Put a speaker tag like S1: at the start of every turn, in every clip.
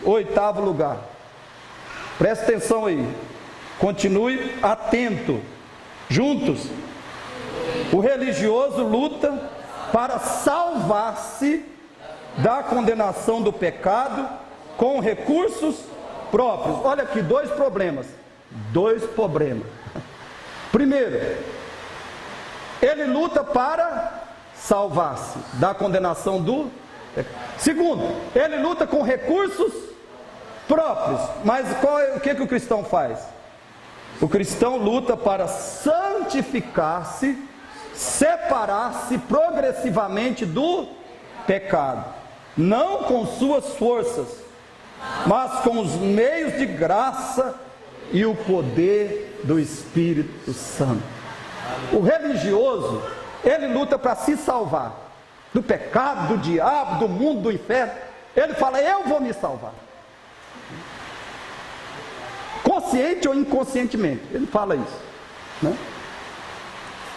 S1: Oitavo lugar. Presta atenção aí. Continue atento. Juntos. O religioso luta para salvar-se da condenação do pecado com recursos próprios. Olha aqui, dois problemas. Primeiro, ele luta para salvar-se da condenação do pecado. Segundo, ele luta com recursos próprios. Mas o que o cristão faz? O cristão luta para santificar-se, separar-se progressivamente do pecado, não com suas forças, mas com os meios de graça e o poder do Espírito Santo. O religioso, ele luta para se salvar do pecado, do diabo, do mundo, do inferno. Ele fala: eu vou me salvar, consciente ou inconscientemente, ele fala isso, né?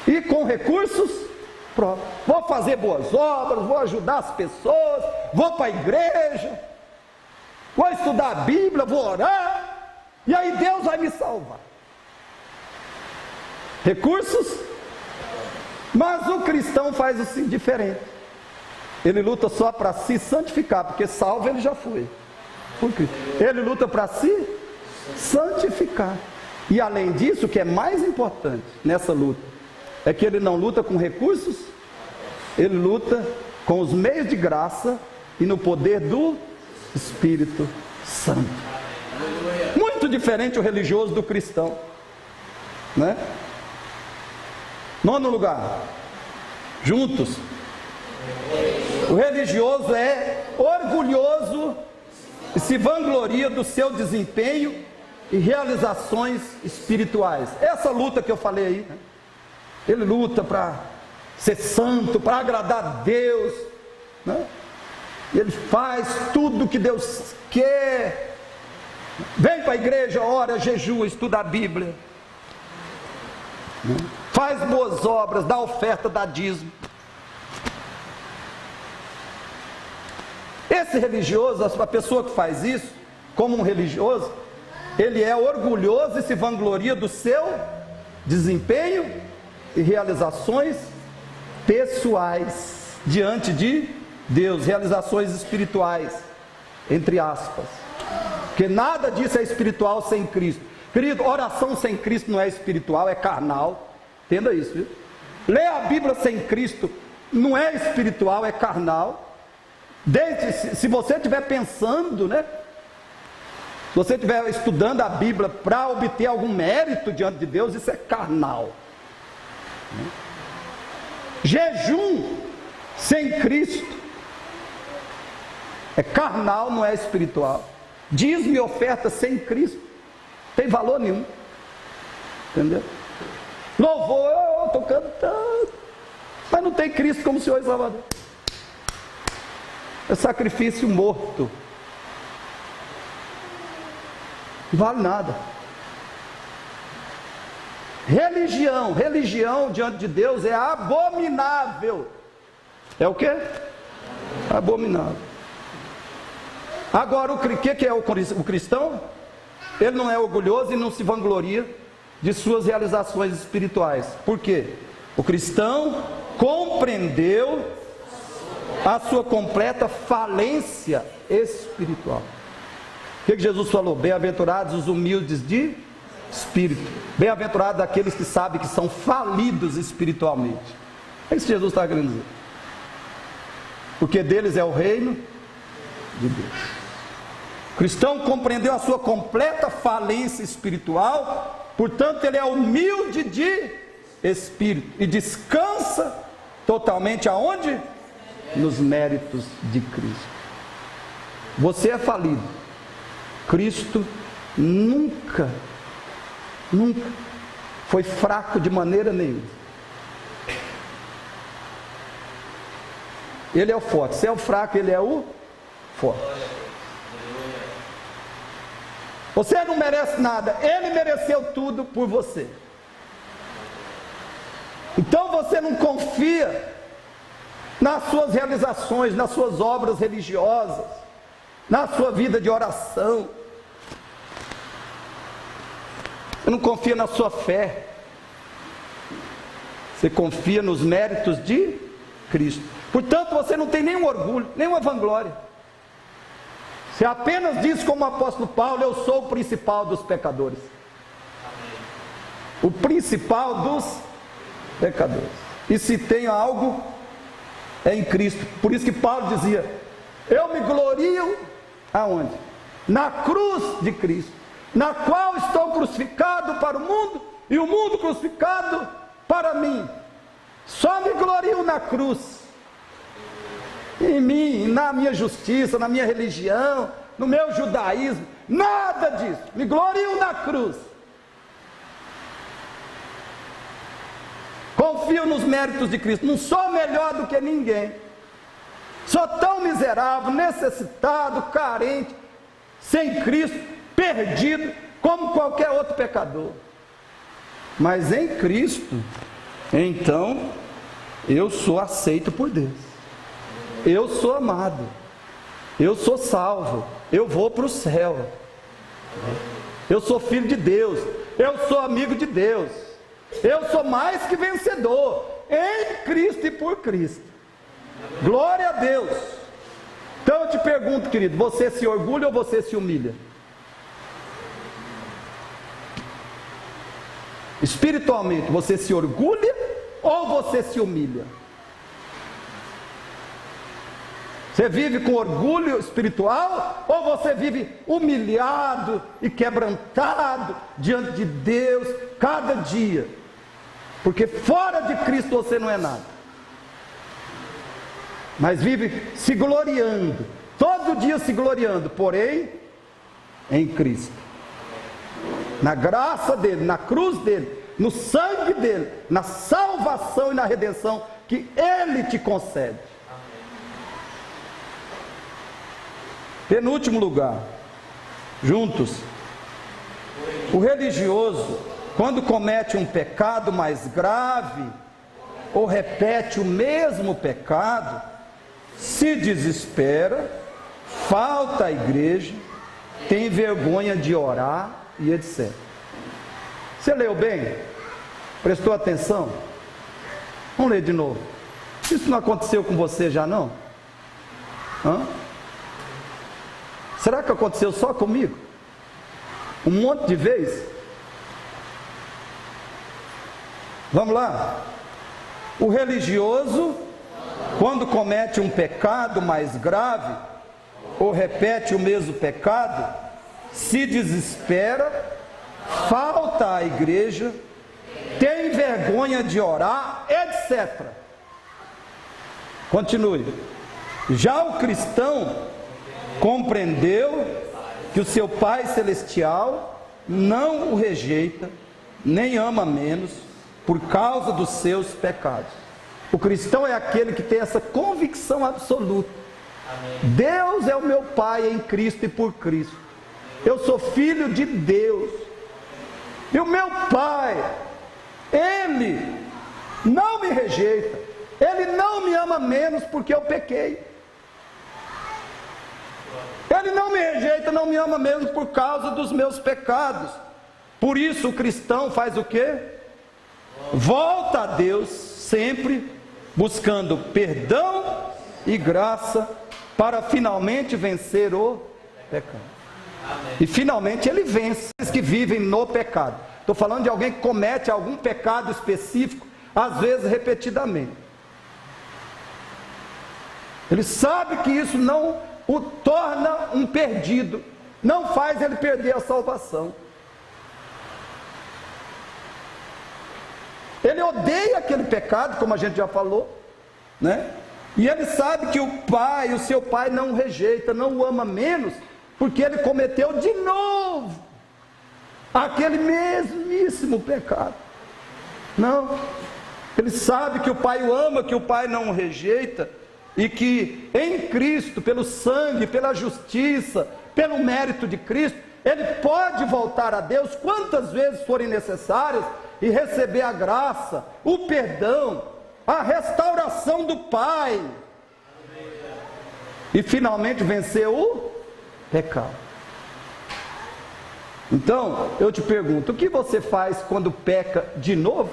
S1: E com recursos próprios. Vou fazer boas obras, vou ajudar as pessoas, vou para a igreja, vou estudar a Bíblia, vou orar, e aí Deus vai me salvar. Recursos. Mas o cristão faz assim diferente. Ele luta só para se santificar, porque salvo ele já foi. Ele luta para se santificar. E além disso, o que é mais importante nessa luta é que ele não luta com recursos, ele luta com os meios de graça e no poder do Espírito Santo. Muito diferente o religioso do cristão, né? Nono lugar, juntos. O religioso é orgulhoso e se vangloria do seu desempenho e realizações espirituais. Essa luta que eu falei aí, né? Ele luta para ser santo, para agradar a Deus, né? Ele faz tudo o que Deus quer. Vem para a igreja, ora, jejua, estuda a Bíblia, né? Faz boas obras, dá oferta, dá dízimo. Esse religioso, a pessoa que faz isso, como um religioso, ele é orgulhoso e se vangloria do seu desempenho e realizações pessoais diante de Deus, realizações espirituais, entre aspas, porque nada disso é espiritual sem Cristo. Querido, oração sem Cristo não é espiritual, é carnal. Entenda isso, viu? Ler a Bíblia sem Cristo não é espiritual, é carnal. Se você estiver pensando, né? Se você estiver estudando a Bíblia para obter algum mérito diante de Deus, isso é carnal. Jejum sem Cristo é carnal, não é espiritual. Dízimo e oferta sem Cristo não tem valor nenhum. Entendeu? Louvor, eu estou cantando, mas não tem Cristo como Senhor e Salvador. É sacrifício morto. Não vale nada. Religião diante de Deus é abominável. É o quê? Abominável. Agora, o que é o cristão? Ele não é orgulhoso e não se vangloria de suas realizações espirituais. Por quê? O cristão compreendeu a sua completa falência espiritual. O que Jesus falou? Bem-aventurados os humildes de espírito. Bem-aventurados aqueles que sabem que são falidos espiritualmente. É isso que Jesus está querendo dizer. Porque deles é o reino de Deus. O cristão compreendeu a sua completa falência espiritual. Portanto, ele é humilde de espírito e descansa totalmente aonde? Nos méritos de Cristo. Você é falido. Cristo nunca foi fraco de maneira nenhuma. Ele é o forte. Se é o fraco, ele é o forte. Você não merece nada, ele mereceu tudo por você. Então você não confia nas suas realizações, nas suas obras religiosas, na sua vida de oração. Você não confia na sua fé. Você confia nos méritos de Cristo. Portanto, você não tem nenhum orgulho, nenhuma vanglória. Você apenas diz como o apóstolo Paulo: eu sou o principal dos pecadores. O principal dos pecadores. E se tem algo, é em Cristo. Por isso que Paulo dizia: eu me glorio aonde? Na cruz de Cristo, na qual estou crucificado para o mundo e o mundo crucificado para mim. Só me glorio na cruz, em mim, na minha justiça, na minha religião, no meu judaísmo, nada disso. Me glorio na cruz. Confio nos méritos de Cristo. Não sou melhor do que ninguém. Sou tão miserável, necessitado, carente, sem Cristo, perdido, como qualquer outro pecador. Mas em Cristo, então, eu sou aceito por Deus. Eu sou amado. Eu sou salvo. Eu vou para o céu. Eu sou filho de Deus. Eu sou amigo de Deus. Eu sou mais que vencedor em Cristo e por Cristo. Glória a Deus. Então eu te pergunto, querido, você se orgulha ou você se humilha? Espiritualmente, você se orgulha ou você se humilha? Você vive com orgulho espiritual ou você vive humilhado e quebrantado diante de Deus cada dia? Porque fora de Cristo você não é nada. Mas vive se gloriando, todo dia se gloriando, porém em Cristo, na graça dele, na cruz dele, no sangue dele, na salvação e na redenção que ele te concede. Penúltimo lugar, juntos, o religioso, quando comete um pecado mais grave, ou repete o mesmo pecado, se desespera, falta à igreja, tem vergonha de orar e etc. Você leu bem? Prestou atenção? Vamos ler de novo. Isso não aconteceu com você já não? Hã? Será que aconteceu só comigo? Um monte de vezes? Vamos lá. O religioso, quando comete um pecado mais grave, ou repete o mesmo pecado, se desespera, falta à igreja, tem vergonha de orar, etc. Continue. Já o cristão compreendeu que o seu Pai Celestial não o rejeita, nem ama menos, por causa dos seus pecados. O cristão é aquele que tem essa convicção absoluta. Amém. Deus é o meu Pai em Cristo e por Cristo. Eu sou filho de Deus. E o meu Pai, Ele não me rejeita. Ele não me ama menos porque eu pequei. Ele não me rejeita, não me ama menos por causa dos meus pecados. Por isso o cristão faz o quê? Volta a Deus sempre buscando perdão e graça para finalmente vencer o pecado. Amém. E finalmente ele vence os que vivem no pecado. Estou falando de alguém que comete algum pecado específico, às vezes repetidamente. Ele sabe que isso não o torna um perdido, não faz ele perder a salvação. Ele odeia aquele pecado, como a gente já falou, né? E ele sabe que o pai, o seu pai não o rejeita, não o ama menos, porque ele cometeu de novo aquele mesmíssimo pecado. Não, ele sabe que o pai o ama, que o pai não o rejeita, e que em Cristo, pelo sangue, pela justiça, pelo mérito de Cristo, ele pode voltar a Deus quantas vezes forem necessárias e receber a graça, o perdão, a restauração do Pai e finalmente vencer o pecado. Então, eu te pergunto, o que você faz quando peca de novo?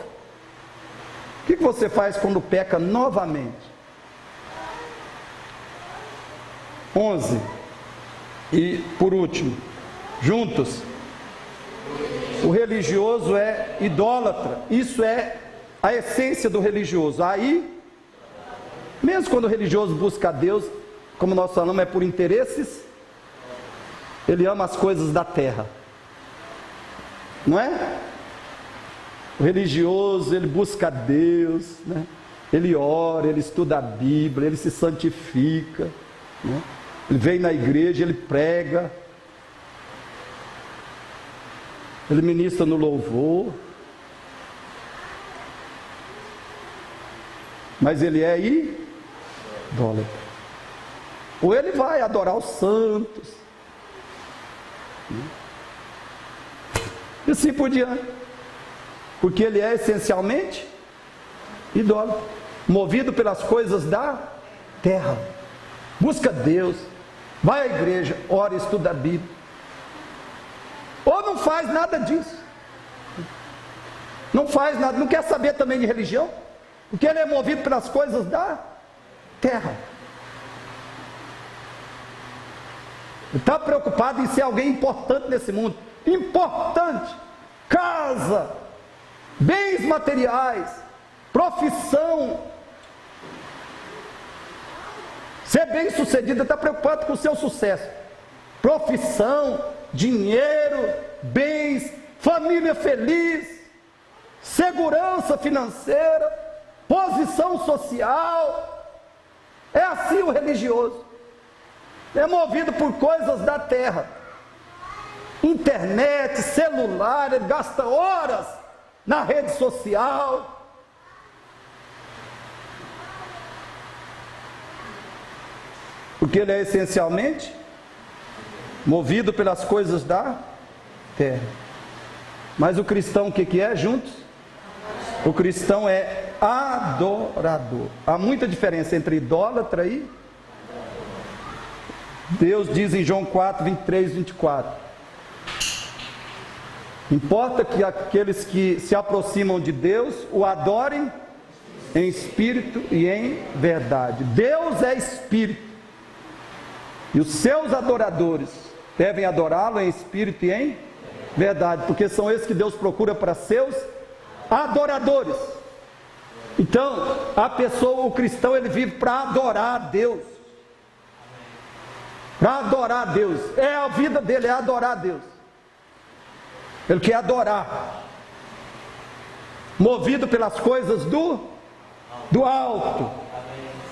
S1: O que você faz quando peca novamente? 11. E por último, juntos, o religioso é idólatra. Isso é a essência do religioso. Aí, mesmo quando o religioso busca a Deus, como nós falamos, é por interesses, ele ama as coisas da terra, não é? O religioso, ele busca a Deus, né? Ele ora, ele estuda a Bíblia, ele se santifica, né? Ele vem na igreja, ele prega, ele ministra no louvor, mas ele é idólatra. Ou ele vai adorar os santos, e assim por diante, porque ele é essencialmente idólatra, movido pelas coisas da terra. Busca Deus, vai à igreja, ora e estuda a Bíblia, ou não faz nada disso, não faz nada, não quer saber também de religião, porque ele é movido pelas coisas da terra. Ele está preocupado em ser alguém importante nesse mundo, importante, casa, bens materiais, profissão, ser bem sucedido. Ele está preocupado com o seu sucesso, profissão, dinheiro, bens, família feliz, segurança financeira, posição social. É assim o religioso, é movido por coisas da terra, internet, celular, ele gasta horas na rede social, porque ele é essencialmente movido pelas coisas da terra. Mas o cristão o que é juntos? O cristão é adorador. Há muita diferença entre idólatra e Deus diz em João 4, 23, 24: importa que aqueles que se aproximam de Deus o adorem em espírito e em verdade. Deus é espírito, e os seus adoradores devem adorá-lo em espírito e em verdade, porque são esses que Deus procura para seus adoradores. Então, a pessoa, o cristão, ele vive para adorar a Deus. Para adorar a Deus, é a vida dele, é adorar a Deus. Ele quer adorar, movido pelas coisas do alto,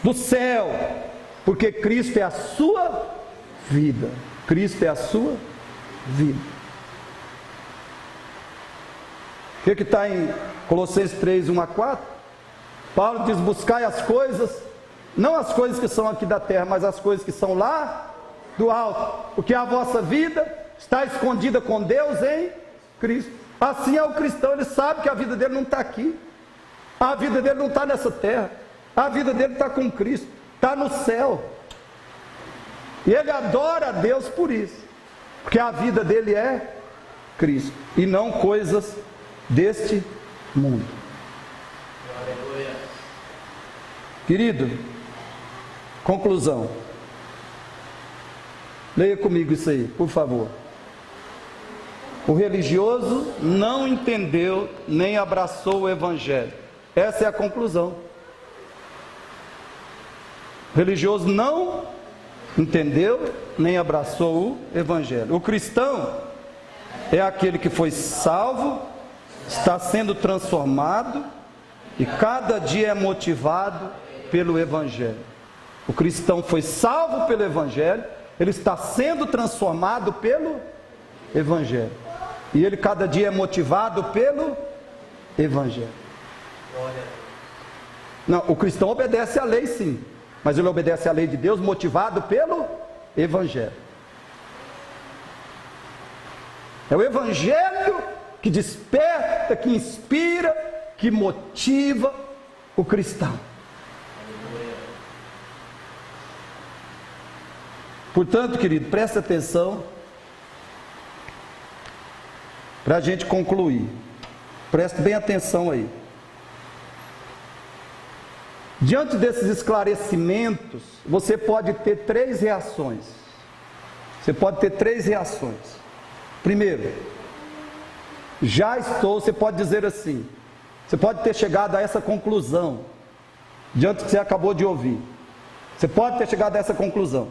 S1: do céu, porque Cristo é a sua vida. Cristo é a sua vida. O que está em Colossenses 3, 1 a 4? Paulo diz: buscai as coisas, não as coisas que são aqui da terra, mas as coisas que são lá do alto, porque a vossa vida está escondida com Deus em Cristo. Assim é o cristão, ele sabe que a vida dele não está aqui, a vida dele não está nessa terra, a vida dele está com Cristo, está no céu, e ele adora a Deus por isso, porque a vida dele é Cristo, e não coisas deste mundo. Querido, conclusão, leia comigo isso aí, por favor. O religioso não entendeu nem abraçou o Evangelho. Essa é a conclusão. O religioso não entendeu nem abraçou o Evangelho. O cristão é aquele que foi salvo, está sendo transformado e cada dia é motivado pelo Evangelho. O cristão foi salvo pelo Evangelho, ele está sendo transformado pelo Evangelho, e ele cada dia é motivado pelo Evangelho. Não, o cristão obedece à lei sim, mas ele obedece à lei de Deus motivado pelo Evangelho. É o Evangelho que desperta, que inspira, que motiva o cristão. Portanto, querido, preste atenção para a gente concluir. Preste bem atenção aí. Diante desses esclarecimentos, você pode ter três reações. Você pode ter três reações. Primeiro, você pode dizer assim, você pode ter chegado a essa conclusão, diante do que você acabou de ouvir. Você pode ter chegado a essa conclusão.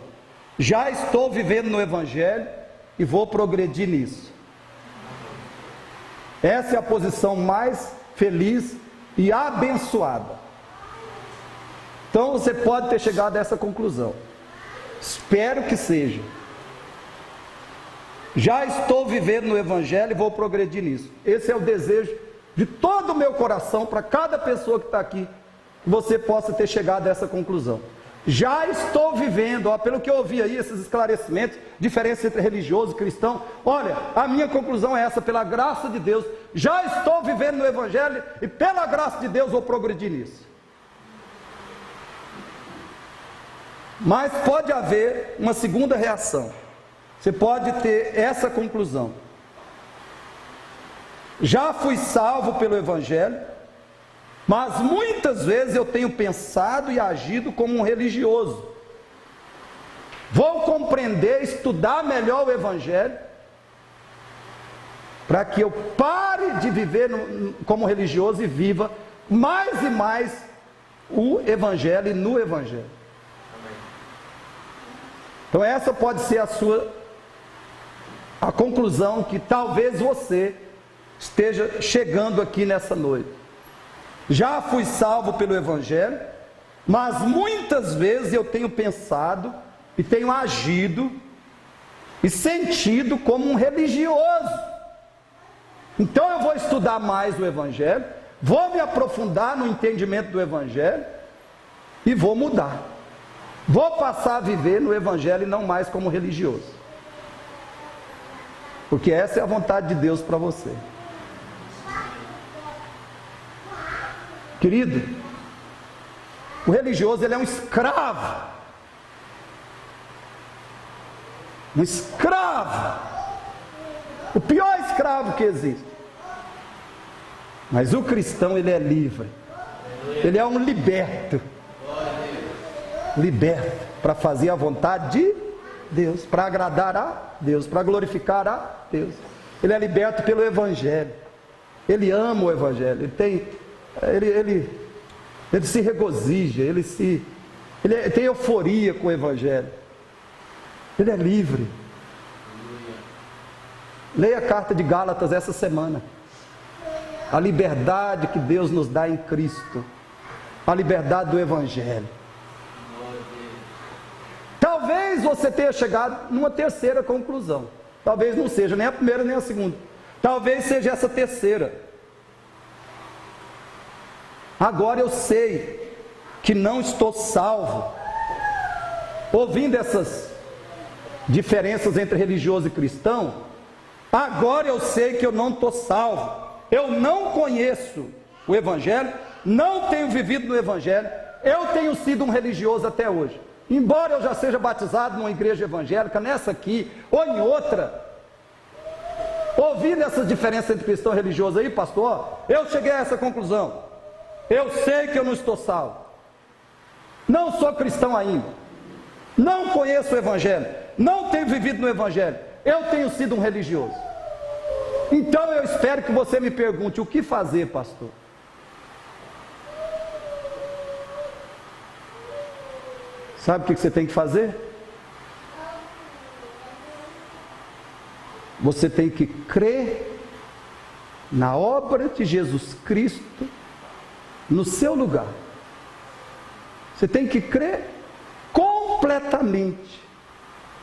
S1: Já estou vivendo no Evangelho e vou progredir nisso. Essa é a posição mais feliz e abençoada. Então você pode ter chegado a essa conclusão. Espero que seja. Já estou vivendo no Evangelho e vou progredir nisso. Esse é o desejo de todo o meu coração para cada pessoa que está aqui, que você possa ter chegado a essa conclusão. Já estou vivendo, pelo que eu ouvi aí, esses esclarecimentos, diferença entre religioso e cristão. Olha, a minha conclusão é essa, pela graça de Deus. Já estou vivendo no Evangelho e pela graça de Deus vou progredir nisso. Mas pode haver uma segunda reação. Você pode ter essa conclusão. Já fui salvo pelo Evangelho, mas muitas vezes eu tenho pensado e agido como um religioso. Vou compreender, estudar melhor o Evangelho, para que eu pare de viver como religioso e viva mais e mais o Evangelho e no Evangelho. Então essa pode ser a conclusão que talvez você esteja chegando aqui nessa noite. Já fui salvo pelo Evangelho, mas muitas vezes eu tenho pensado e tenho agido e sentido como um religioso. Então eu vou estudar mais o Evangelho, vou me aprofundar no entendimento do Evangelho e vou mudar. Vou passar a viver no Evangelho e não mais como religioso. Porque essa é a vontade de Deus para você. Querido, o religioso ele é um escravo. Um escravo. O pior escravo que existe. Mas o cristão ele é livre. Ele é um liberto. Liberto para fazer a vontade de Deus, para agradar a Deus, para glorificar a Deus. Ele é liberto pelo Evangelho. Ele ama o Evangelho. Ele se regozija. Ele tem euforia com o Evangelho. Ele é livre. Leia a carta de Gálatas essa semana. A liberdade que Deus nos dá em Cristo. A liberdade do Evangelho. Talvez você tenha chegado numa terceira conclusão. Talvez não seja nem a primeira nem a segunda. Talvez seja essa terceira. Agora eu sei que não estou salvo. Ouvindo essas diferenças entre religioso e cristão, agora eu sei que eu não estou salvo. Eu não conheço o Evangelho, não tenho vivido no Evangelho, eu tenho sido um religioso até hoje. Embora eu já seja batizado numa igreja evangélica, nessa aqui ou em outra, ouvindo essas diferenças entre cristão e religioso aí, pastor, eu cheguei a essa conclusão. Eu sei que eu não estou salvo. Não sou cristão ainda. Não conheço o Evangelho. Não tenho vivido no Evangelho. Eu tenho sido um religioso. Então eu espero que você me pergunte: o que fazer, pastor? Sabe o que você tem que fazer? Você tem que crer na obra de Jesus Cristo no seu lugar. Você tem que crer completamente,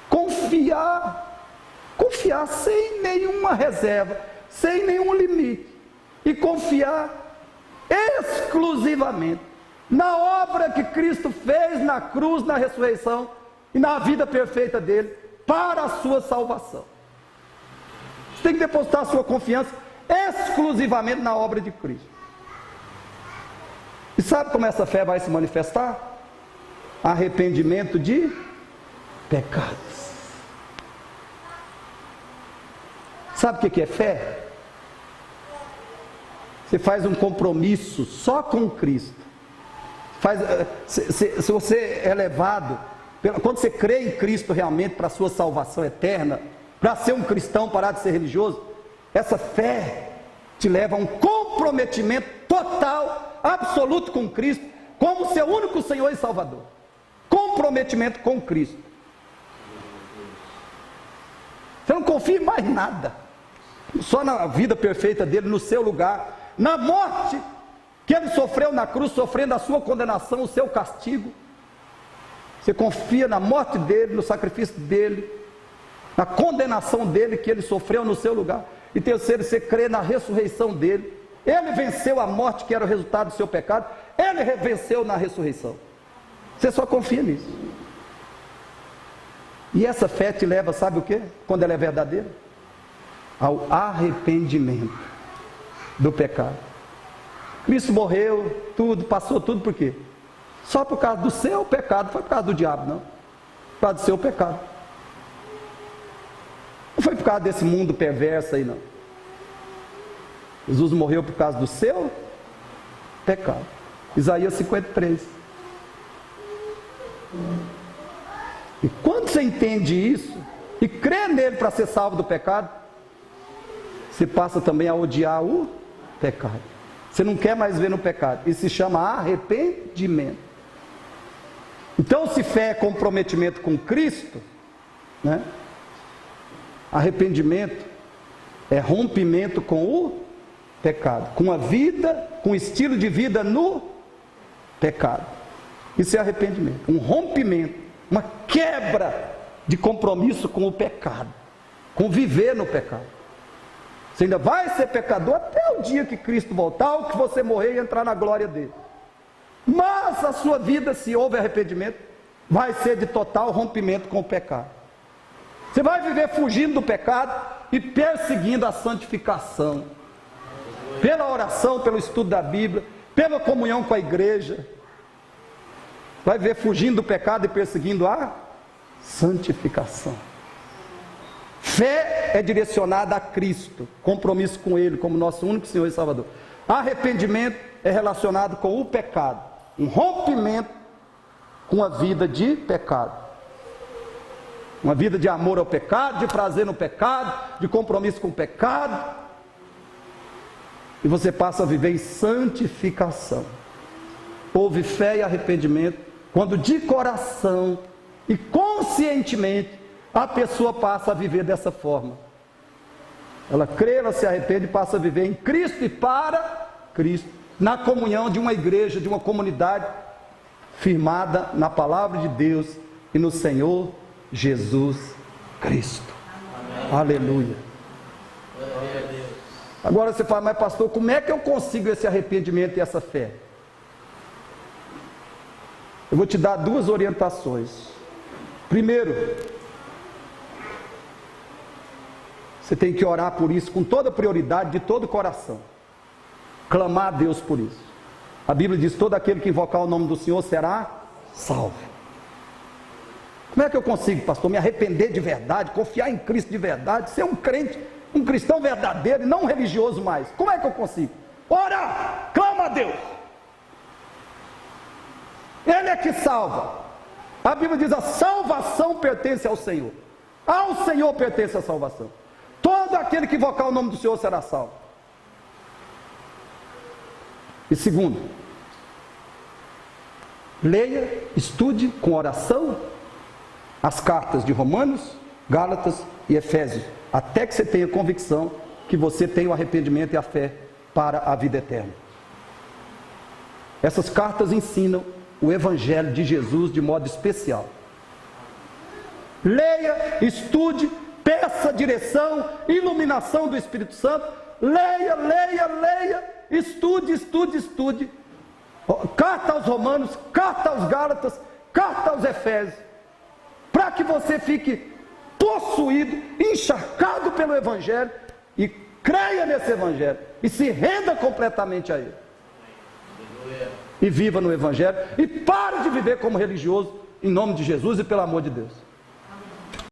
S1: confiar sem nenhuma reserva, sem nenhum limite, e confiar exclusivamente na obra que Cristo fez na cruz, na ressurreição e na vida perfeita dele para a sua salvação. Você tem que depositar a sua confiança exclusivamente na obra de Cristo. E sabe como essa fé vai se manifestar? Arrependimento de pecados. Sabe o que é fé? Você faz um compromisso só com Cristo. Se você é levado, quando você crê em Cristo realmente para a sua salvação eterna, para ser um cristão, parar de ser religioso, essa fé te leva a um comprometimento total, absoluto com Cristo, como seu único Senhor e Salvador. Comprometimento com Cristo. Você não confia em mais nada, só na vida perfeita dele, no seu lugar, na morte que ele sofreu na cruz, sofrendo a sua condenação, o seu castigo. Você confia na morte dele, no sacrifício dele, na condenação dele que ele sofreu no seu lugar. E terceiro, você crê na ressurreição dele. Ele venceu a morte que era o resultado do seu pecado, ele venceu na ressurreição. Você só confia nisso. E essa fé te leva, sabe o que? Quando ela é verdadeira? Ao arrependimento do pecado. Cristo morreu, tudo, passou tudo por quê? Só por causa do seu pecado, não foi por causa do diabo, não. Por causa do seu pecado. Não foi por causa desse mundo perverso aí, não. Jesus morreu por causa do seu pecado. Isaías 53. E quando você entende isso, e crê nele para ser salvo do pecado, você passa também a odiar o pecado. Você não quer mais ver no pecado. Isso se chama arrependimento. Então, se fé é comprometimento com Cristo, né? Arrependimento é rompimento com o pecado, com a vida, com o estilo de vida no pecado. Isso é arrependimento, um rompimento, uma quebra de compromisso com o pecado, com viver no pecado. Você ainda vai ser pecador até o dia que Cristo voltar, ou que você morrer e entrar na glória dele. Mas a sua vida, se houver arrependimento, vai ser de total rompimento com o pecado. Você vai viver fugindo do pecado e perseguindo a santificação. Pela oração, pelo estudo da Bíblia, pela comunhão com a igreja. Vai viver fugindo do pecado e perseguindo a santificação. Fé é direcionada a Cristo, compromisso com Ele como nosso único Senhor e Salvador. Arrependimento é relacionado com o pecado, um rompimento com a vida de pecado, uma vida de amor ao pecado, de prazer no pecado, de compromisso com o pecado, e você passa a viver em santificação. Houve fé e arrependimento quando de coração e conscientemente a pessoa passa a viver dessa forma. Ela crê, ela se arrepende e passa a viver em Cristo e para Cristo, na comunhão de uma igreja, de uma comunidade firmada na palavra de Deus e no Senhor Jesus Cristo. Amém. Aleluia. Agora você fala, mas pastor, como é que eu consigo esse arrependimento e essa fé? Eu vou te dar duas orientações. Primeiro, você tem que orar por isso com toda prioridade, de todo o coração. Clamar a Deus por isso. A Bíblia diz, todo aquele que invocar o nome do Senhor será salvo. Como é que eu consigo, pastor, me arrepender de verdade, confiar em Cristo de verdade, ser um crente, um cristão verdadeiro e não um religioso mais? Como é que eu consigo? Ora, clama a Deus. Ele é que salva. A Bíblia diz, a salvação pertence ao Senhor. Ao Senhor pertence a salvação. Todo aquele que invocar o nome do Senhor será salvo. E segundo, leia, estude com oração as cartas de Romanos, Gálatas e Efésios, até que você tenha convicção que você tem o arrependimento e a fé para a vida eterna. Essas cartas ensinam o Evangelho de Jesus de modo especial. Leia, estude, peça direção, iluminação do Espírito Santo. Leia, leia, leia, estude, estude, estude. Carta aos Romanos, carta aos Gálatas, carta aos Efésios, para que você fique possuído, encharcado pelo Evangelho e creia nesse Evangelho e se renda completamente a ele. E viva no Evangelho e pare de viver como religioso em nome de Jesus e pelo amor de Deus.